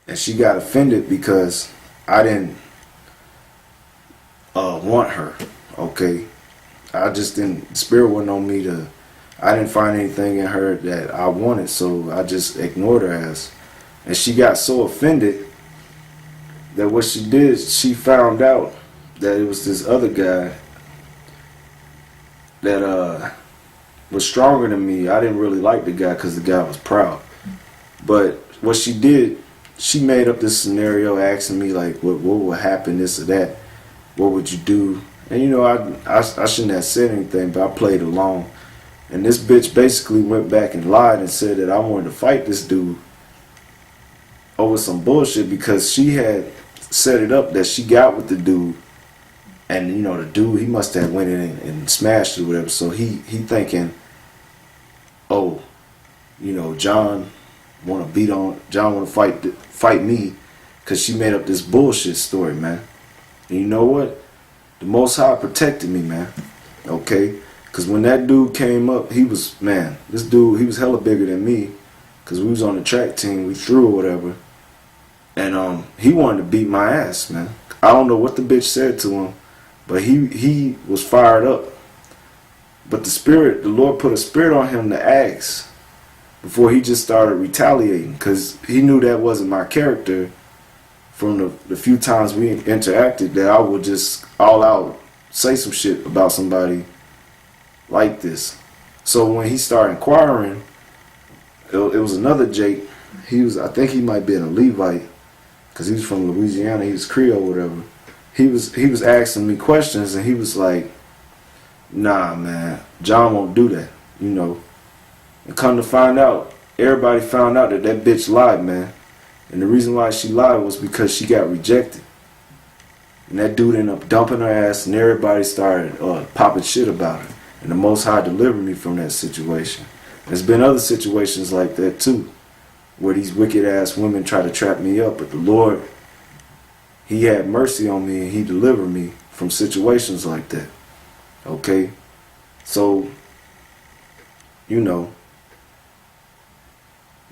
and she got offended because I didn't want her. Okay, I just didn't. The spirit wasn't on me to. I didn't find anything in her that I wanted, so I just ignored her ass. And she got so offended that what she did, she found out that it was this other guy that was stronger than me. I didn't really like the guy because the guy was proud. But what she did, she made up this scenario asking me like, what would happen, this or that? What would you do? And you know, I shouldn't have said anything, but I played along. And this bitch basically went back and lied and said that I wanted to fight this dude over some bullshit because she had set it up that she got with the dude. And you know, the dude, he must have went in and smashed it or whatever. So he thinking, oh, you know, John want to fight me because she made up this bullshit story, man. And you know what? The Most High protected me, man. Okay? Because when that dude came up, this dude, he was hella bigger than me because we was on the track team, we threw or whatever. And he wanted to beat my ass, man. I don't know what the bitch said to him, but he was fired up. But the Lord put a spirit on him to ask before he just started retaliating because he knew that wasn't my character from the few times we interacted, that I would just all out say some shit about somebody like this. So when he started inquiring, it was another Jake. I think he might be a Levite because he was from Louisiana. He was Creole or whatever. He was asking me questions and he was like, nah, man, John won't do that, you know. And come to find out, everybody found out that bitch lied, man. And the reason why she lied was because she got rejected. And that dude ended up dumping her ass and everybody started popping shit about her. And the Most High delivered me from that situation. There's been other situations like that too, where these wicked ass women try to trap me up. But the Lord, He had mercy on me and He delivered me from situations like that. Okay? So, you know,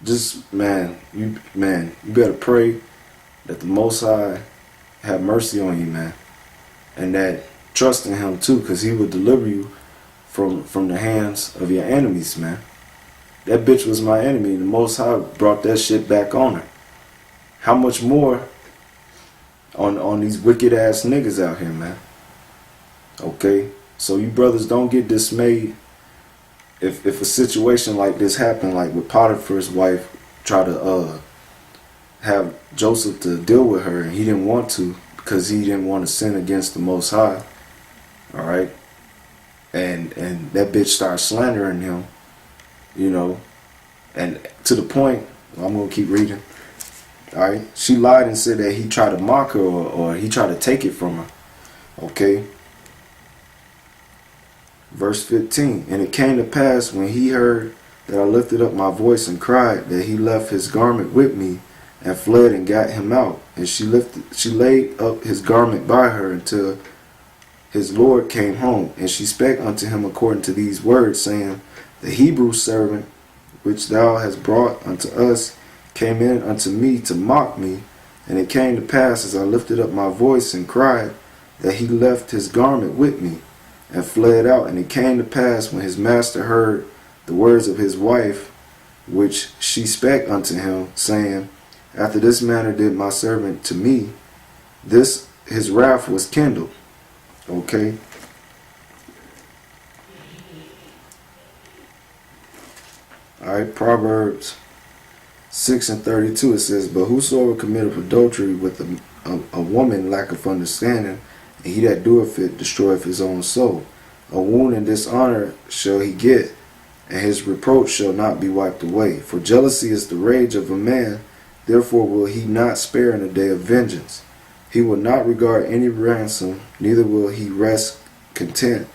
just, you better pray that the Most High have mercy on you, man. And that trust in Him too, because He will deliver you from the hands of your enemies, man. That bitch was my enemy, and the Most High brought that shit back on her. How much more on these wicked ass niggas out here, man? Okay? So you brothers, don't get dismayed if a situation like this happened, like with Potiphar's wife try to have Joseph to deal with her, and he didn't want to because he didn't want to sin against the Most High. All right? And that bitch started slandering him, you know, and to the point, I'm going to keep reading. All right? She lied and said that he tried to mock her or he tried to take it from her. Okay? Verse 15, and it came to pass when he heard that I lifted up my voice and cried, that he left his garment with me and fled and got him out. And she laid up his garment by her until his Lord came home. And she spake unto him according to these words, saying, the Hebrew servant which thou hast brought unto us came in unto me to mock me. And it came to pass as I lifted up my voice and cried, that he left his garment with me and fled out. And it came to pass when his master heard the words of his wife, which she spake unto him, saying, after this manner did my servant to me, this his wrath was kindled. Okay? Alright, Proverbs 6:32, it says, but whosoever committeth adultery with a woman lacketh understanding, and he that doeth it destroyeth his own soul. A wound and dishonor shall he get, and his reproach shall not be wiped away. For jealousy is the rage of a man, therefore will he not spare in the day of vengeance. He will not regard any ransom, neither will he rest content,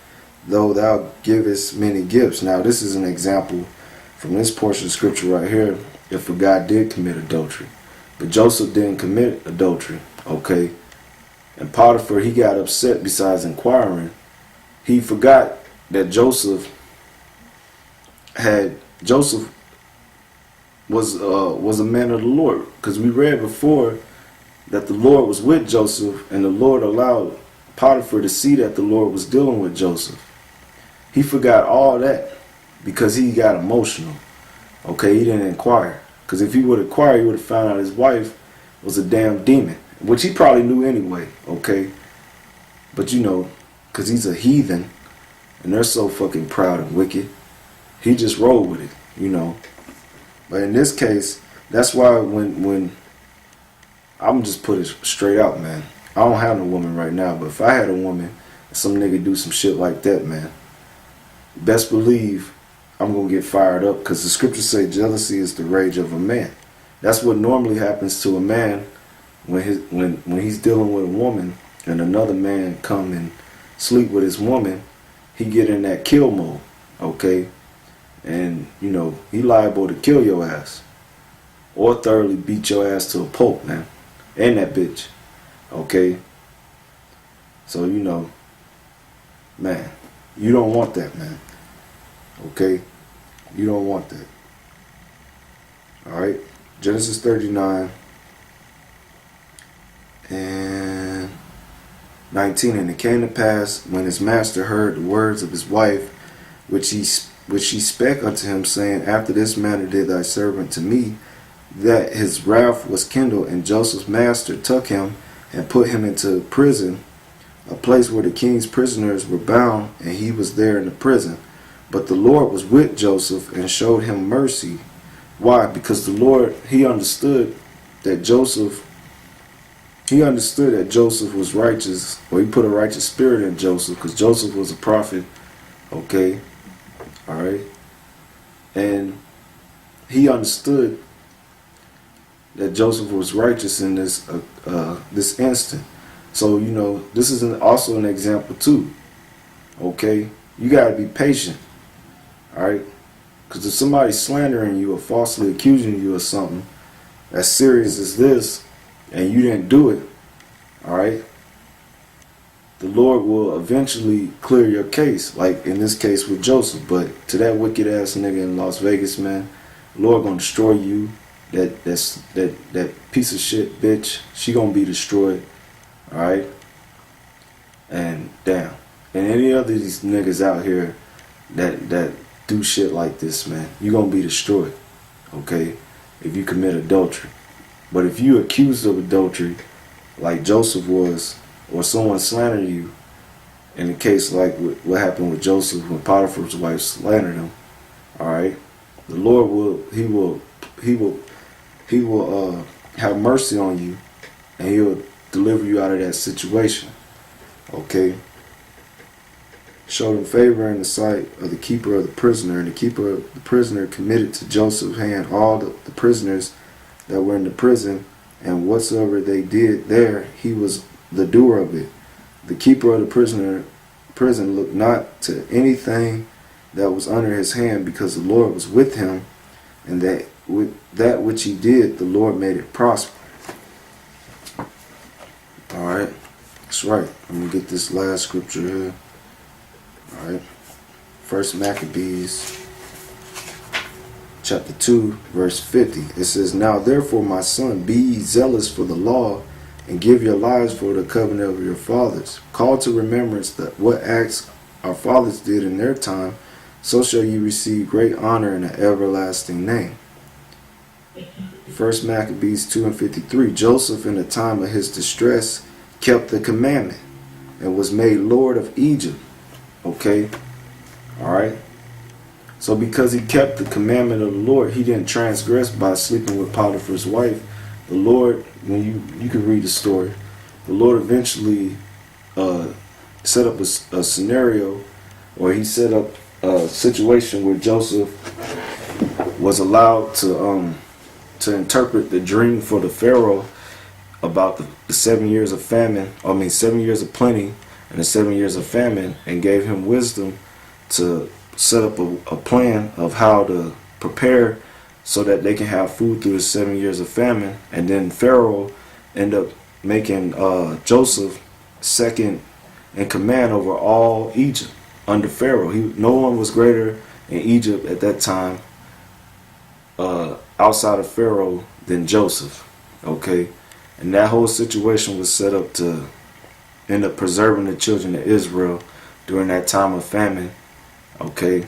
though thou givest many gifts. Now this is an example from this portion of scripture right here, if a guy did commit adultery. But Joseph didn't commit adultery, okay? And Potiphar, he got upset besides inquiring. He forgot that Joseph was a man of the Lord, because we read before that the Lord was with Joseph, and the Lord allowed Potiphar to see that the Lord was dealing with Joseph. He forgot all that because he got emotional. Okay, he didn't inquire. Because if he would inquire, he would have found out his wife was a damn demon, which he probably knew anyway. Okay, but you know, because he's a heathen, and they're so fucking proud and wicked, he just rolled with it, you know. But in this case, that's why when I'm just put it straight out, man. I don't have no woman right now, but if I had a woman, some nigga do some shit like that, man, best believe I'm gonna get fired up, because the scriptures say jealousy is the rage of a man. That's what normally happens to a man when he's dealing with a woman and another man come and sleep with his woman. He get in that kill mode, okay, and you know he liable to kill your ass or thoroughly beat your ass to a pulp, man, and that bitch, okay. So you know, man, you don't want that, man. Okay, you don't want that. All right, Genesis 39 and 19. And it came to pass, when his master heard the words of his wife, which she spake unto him, saying, After this manner did thy servant to me, that his wrath was kindled. And Joseph's master took him and put him into prison, a place where the king's prisoners were bound, and he was there in the prison. But the Lord was with Joseph and showed him mercy. Why? Because the Lord, he understood that Joseph was righteous, or he put a righteous spirit in Joseph, because Joseph was a prophet, okay, all right, and he understood that Joseph was righteous in this instant. So you know, this is also an example too, okay. You gotta be patient, all right, because if somebody's slandering you or falsely accusing you of something as serious as this, and you didn't do it, all right, the Lord will eventually clear your case, like in this case with Joseph. But to that wicked ass nigga in Las Vegas, man, the Lord gonna destroy you. That piece of shit bitch, she gonna be destroyed, all right. And damn, and any other of these niggas out here that do shit like this, man, you gonna be destroyed, okay, if you commit adultery. But if you accused of adultery, like Joseph was, or someone slandered you, in a case like what happened with Joseph when Potiphar's wife slandered him, all right, the Lord will have mercy on you, and he'll deliver you out of that situation, okay. Showed him favor in the sight of the keeper of the prisoner, and the keeper of the prisoner committed to Joseph's hand all the prisoners that were in the prison, and whatsoever they did there, he was the doer of it. The keeper of the prison looked not to anything that was under his hand, because the Lord was with him, and that with that which he did, the Lord made it prosper. All right, that's right. I'm gonna get this last scripture here. All right, First Maccabees chapter 2, verse 50. It says, Now therefore, my son, be ye zealous for the law, and give your lives for the covenant of your fathers. Call to remembrance that what acts our fathers did in their time, so shall ye receive great honor in an everlasting name. First Maccabees 2 and 53. Joseph, in the time of his distress, kept the commandment, and was made Lord of Egypt. Okay, all right. So because he kept the commandment of the Lord, he didn't transgress by sleeping with Potiphar's wife. The Lord, when you can read the story, the Lord eventually set up a scenario, or he set up a situation where Joseph was allowed to interpret the dream for the Pharaoh about the 7 years of famine, 7 years of plenty and the 7 years of famine, and gave him wisdom to set up a plan of how to prepare so that they can have food through the 7 years of famine. And then Pharaoh ended up making Joseph second in command over all Egypt under Pharaoh. No one was greater in Egypt at that time outside of Pharaoh than Joseph. Okay? And that whole situation was set up to end up preserving the children of Israel during that time of famine. Okay?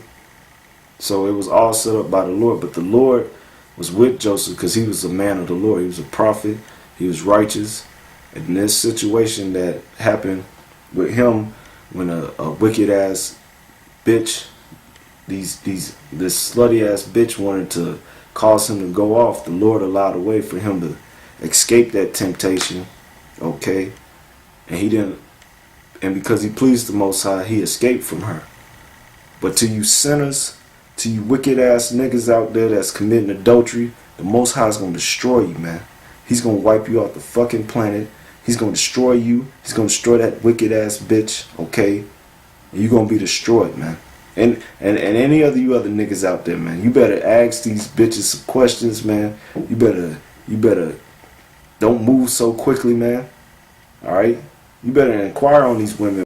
So it was all set up by the Lord. But the Lord was with Joseph because he was a man of the Lord. He was a prophet. He was righteous. And this situation that happened with him when a wicked ass bitch, this slutty ass bitch wanted to cause him to go off, the Lord allowed a way for him to escape that temptation. Okay? And he didn't, and because he pleased the Most High, he escaped from her. But to you sinners, to you wicked ass niggas out there that's committing adultery, the Most High is going to destroy you, man. He's going to wipe you off the fucking planet. He's going to destroy you. He's going to destroy that wicked ass bitch, okay? And you're going to be destroyed, man. And any of you other niggas out there, man, you better ask these bitches some questions, man. You better don't move so quickly, man. All right? You better inquire on these women.